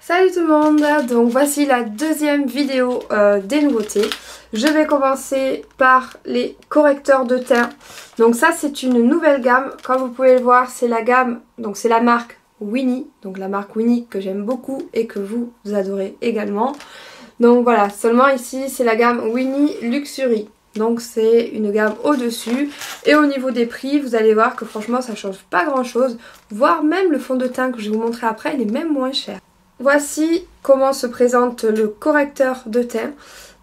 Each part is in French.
Salut tout le monde, donc voici la deuxième vidéo des nouveautés. Je vais commencer par les correcteurs de teint. Donc ça c'est une nouvelle gamme, comme vous pouvez le voir c'est la gamme, donc c'est la marque Winnie. Donc la marque Winnie que j'aime beaucoup et que vous adorez également. Donc voilà, seulement ici c'est la gamme Winnie Luxury. Donc c'est une gamme au-dessus et au niveau des prix vous allez voir que franchement ça change pas grand chose. Voire même le fond de teint que je vais vous montrer après il est même moins cher. Voici comment se présente le correcteur de teint.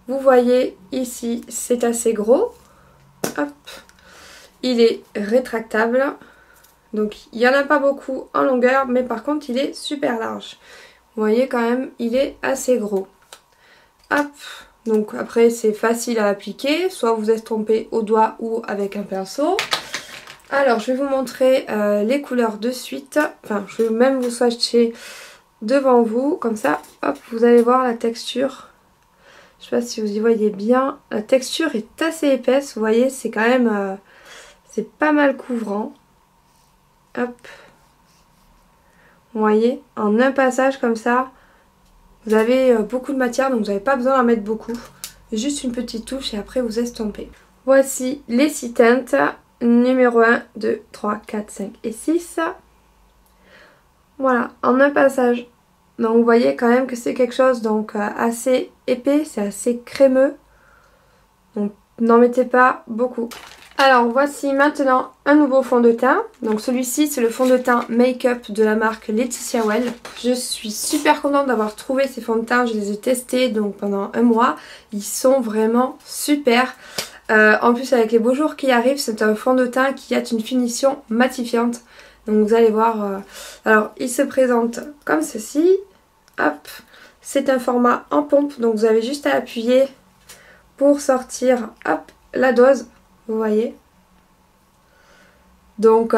Vous voyez ici c'est assez gros. Hop. Il est rétractable. Donc il n'y en a pas beaucoup en longueur mais par contre il est super large. Vous voyez quand même il est assez gros. Hop. Donc après c'est facile à appliquer. Soit vous estompez au doigt ou avec un pinceau. Alors je vais vous montrer les couleurs de suite. Enfin je vais même vous swatcher devant vous, comme ça, hop, vous allez voir la texture. Je sais pas si vous y voyez bien. La texture est assez épaisse, vous voyez, c'est quand même, c'est pas mal couvrant. Hop. Vous voyez, en un passage comme ça, vous avez beaucoup de matière, donc vous n'avez pas besoin d'en mettre beaucoup. Juste une petite touche et après vous estompez. Voici les 6 teintes, numéro 1, 2, 3, 4, 5 et 6. Voilà, en un passage. Donc vous voyez quand même que c'est quelque chose donc assez épais, c'est assez crémeux. Donc n'en mettez pas beaucoup. Alors voici maintenant un nouveau fond de teint. Donc celui-ci c'est le fond de teint Make-up de la marque Laetitia Well. Je suis super contente d'avoir trouvé ces fonds de teint, je les ai testés donc pendant un mois. Ils sont vraiment super. En plus avec les beaux jours qui arrivent, c'est un fond de teint qui a une finition matifiante. Donc vous allez voir, alors il se présente comme ceci, hop, c'est un format en pompe, donc vous avez juste à appuyer pour sortir, hop, la dose, vous voyez. Donc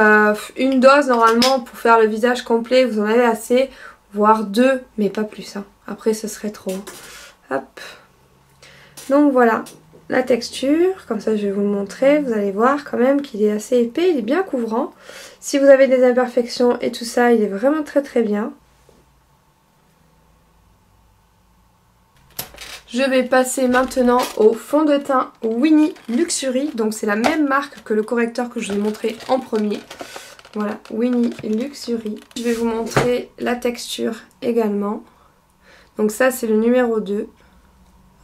une dose normalement pour faire le visage complet, vous en avez assez, voire 2, mais pas plus, hein. Après ce serait trop, hop. Donc voilà. La texture, comme ça je vais vous le montrer, vous allez voir quand même qu'il est assez épais, il est bien couvrant. Si vous avez des imperfections et tout ça, il est vraiment très très bien. Je vais passer maintenant au fond de teint Winnie Luxury, donc c'est la même marque que le correcteur que je vous ai montré en premier. Voilà, Winnie Luxury. Je vais vous montrer la texture également. Donc ça c'est le numéro 2.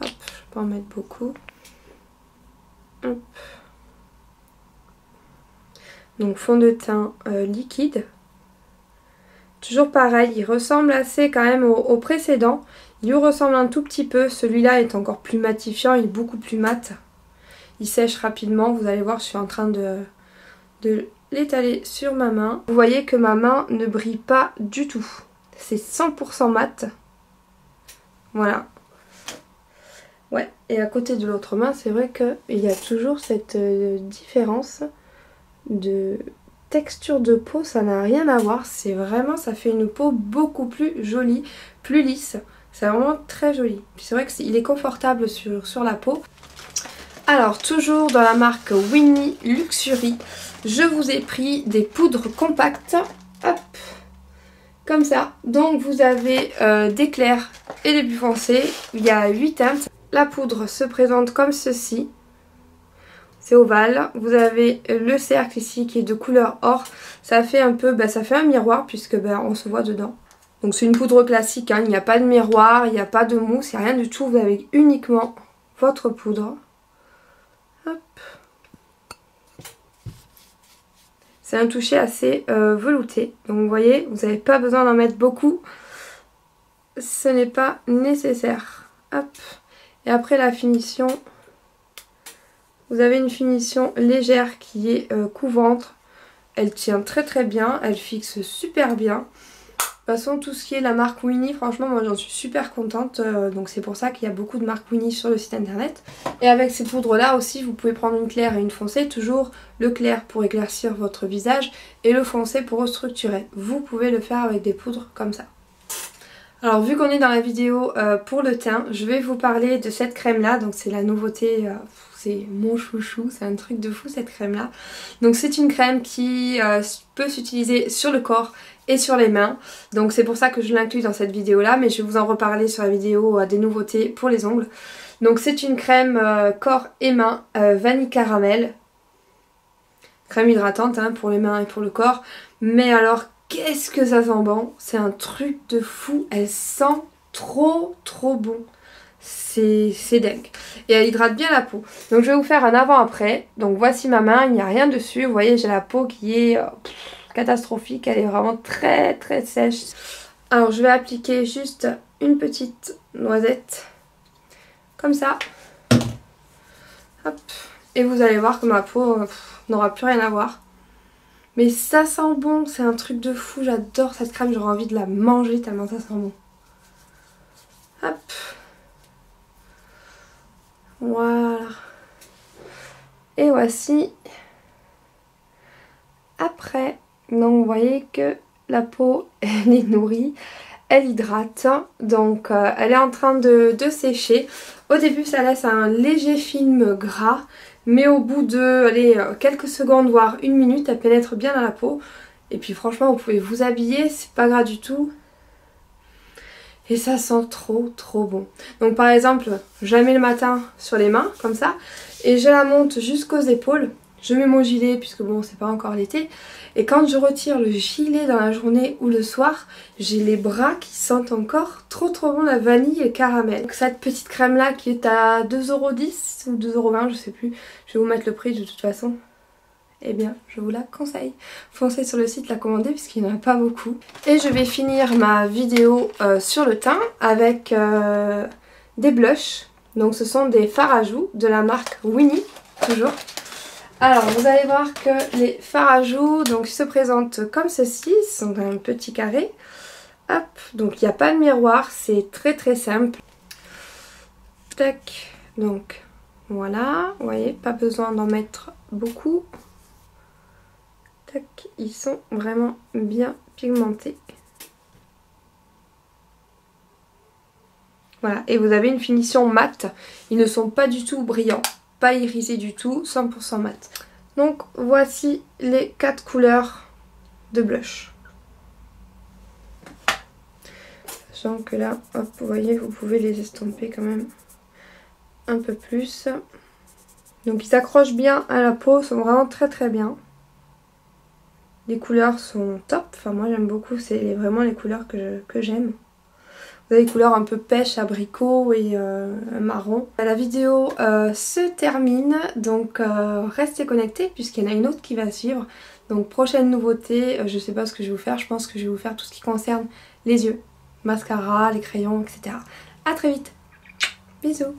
Hop, je peux en mettre beaucoup. Hop. Donc fond de teint liquide. Toujours pareil, il ressemble assez quand même au précédent. Il lui ressemble un tout petit peu. Celui-là est encore plus matifiant, il est beaucoup plus mat. Il sèche rapidement. Vous allez voir, je suis en train de l'étaler sur ma main. Vous voyez que ma main ne brille pas du tout. C'est 100% mat. Voilà. Ouais, et à côté de l'autre main, c'est vrai qu'il y a toujours cette différence de texture de peau, ça n'a rien à voir. C'est vraiment, ça fait une peau beaucoup plus jolie, plus lisse. C'est vraiment très joli. Puis c'est vrai qu'il est confortable sur la peau. Alors, toujours dans la marque Winnie Luxury, je vous ai pris des poudres compactes. Hop, comme ça. Donc vous avez des clairs et des plus foncés. Il y a 8 teintes. La poudre se présente comme ceci. C'est ovale. Vous avez le cercle ici qui est de couleur or. Ça fait un peu, ça fait un miroir puisque on se voit dedans. Donc c'est une poudre classique, hein. Il n'y a pas de miroir, il n'y a pas de mousse, il n'y a rien du tout. Vous avez uniquement votre poudre. Hop. C'est un toucher assez velouté. Donc vous voyez, vous n'avez pas besoin d'en mettre beaucoup. Ce n'est pas nécessaire. Hop. Et après la finition, vous avez une finition légère qui est couvrante. Elle tient très très bien, elle fixe super bien. De toute façon, tout ce qui est la marque Winnie, franchement, moi j'en suis super contente. Donc c'est pour ça qu'il y a beaucoup de marques Winnie sur le site internet. Et avec ces poudres là aussi, vous pouvez prendre une claire et une foncée. Toujours le clair pour éclaircir votre visage et le foncé pour restructurer. Vous pouvez le faire avec des poudres comme ça. Alors vu qu'on est dans la vidéo pour le teint, je vais vous parler de cette crème là. Donc c'est la nouveauté, c'est mon chouchou, c'est un truc de fou cette crème là. Donc c'est une crème qui peut s'utiliser sur le corps et sur les mains. Donc c'est pour ça que je l'inclus dans cette vidéo là, mais je vais vous en reparler sur la vidéo des nouveautés pour les ongles. Donc c'est une crème corps et mains vanille caramel. Crème hydratante hein, pour les mains et pour le corps. Mais alors qu'est-ce que ça sent bon. C'est un truc de fou. Elle sent trop bon. C'est dingue. Et elle hydrate bien la peau. Donc je vais vous faire un avant-après. Donc voici ma main. Il n'y a rien dessus. Vous voyez j'ai la peau qui est catastrophique. Elle est vraiment très sèche. Alors je vais appliquer juste une petite noisette. Comme ça. Hop. Et vous allez voir que ma peau n'aura plus rien à voir. Mais ça sent bon, c'est un truc de fou, j'adore cette crème, j'aurais envie de la manger tellement ça sent bon. Hop. Voilà. Et voici après. Donc vous voyez que la peau elle est nourrie, elle hydrate, donc elle est en train de sécher. Au début ça laisse un léger film gras, mais au bout de allez, quelques secondes voire une minute elle pénètre bien dans la peau. Et puis franchement vous pouvez vous habiller, c'est pas gras du tout. Et ça sent trop bon. Donc par exemple je la mets le matin sur les mains comme ça et je la monte jusqu'aux épaules. Je mets mon gilet puisque bon c'est pas encore l'été. Et quand je retire le gilet dans la journée ou le soir, j'ai les bras qui sentent encore trop bon la vanille et caramel. Donc cette petite crème là qui est à 2,10€ ou 2,20€, je sais plus. Je vais vous mettre le prix de toute façon. Eh bien je vous la conseille. Foncez sur le site la commander puisqu'il n'y en a pas beaucoup. Et je vais finir ma vidéo sur le teint avec des blushs. Donc ce sont des fards à joues de la marque Winnie, toujours. Alors vous allez voir que les fards à joues donc, se présentent comme ceci, ils sont dans un petit carré. Hop, donc il n'y a pas de miroir, c'est très simple. Tac, donc voilà, vous voyez, pas besoin d'en mettre beaucoup. Tac, ils sont vraiment bien pigmentés. Voilà, et vous avez une finition mate, ils ne sont pas du tout brillants. Pas irisé du tout, 100% mat. Donc voici les 4 couleurs de blush. Sachant que là, hop, vous voyez, vous pouvez les estomper quand même un peu plus. Donc ils s'accrochent bien à la peau, sont vraiment très bien. Les couleurs sont top, enfin moi j'aime beaucoup, c'est vraiment les couleurs que j'aime. Vous avez des couleurs un peu pêche, abricot et marron. La vidéo se termine, donc restez connectés puisqu'il y en a une autre qui va suivre. Donc prochaine nouveauté, je sais pas ce que je vais vous faire, je pense que je vais vous faire tout ce qui concerne les yeux, mascara, les crayons, etc. A très vite, bisous.